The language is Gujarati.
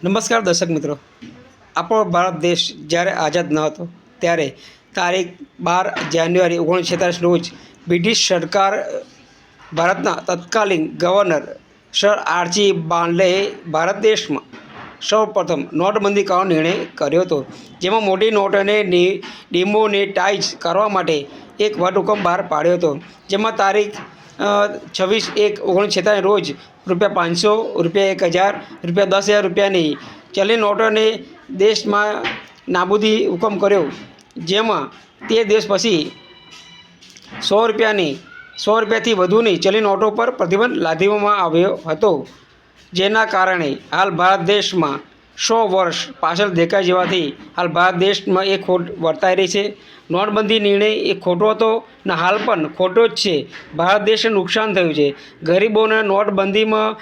નમસ્કાર દર્શક મિત્રો, આપણો ભારત દેશ જ્યારે આઝાદ ન હતો ત્યારે તારીખ 12 જાન્યુઆરી 1946 રોજ બ્રિટિશ સરકાર ભારતના તત્કાલીન ગવર્નર સર આરજી બાર્નલેએ ભારત દેશમાં સૌપ્રથમ નોટબંધી કરવાનો નિર્ણય કર્યો હતો, જેમાં મોટી નોટોને ડિમોનેટાઇઝ કરવા માટે એક વટહુકમ બહાર પાડ્યો હતો, જેમાં તારીખ 26/1/1946 રોજ ₹500, ₹1000, ₹10,000 રૂપિયાની ચલણી નોટોને દેશમાં નાબૂદી હુકમ કર્યો, જેમાં તે દેશ પછી ₹100થી વધુની ચલણી નોટો પર પ્રતિબંધ લાદવામાં આવ્યો હતો, જેના કારણે હાલ ભારત દેશમાં 100 વર્ષ પાછળ દેખાય જવાથી હાલ ભારત દેશમાં એક ખોટ વર્તાઈ રહી છે. નોટબંધી નિર્ણય એ ખોટો હતો ને હાલ પણ ખોટો જ છે. ભારત દેશને નુકસાન થયું છે. ગરીબોને નોટ બદલાવવા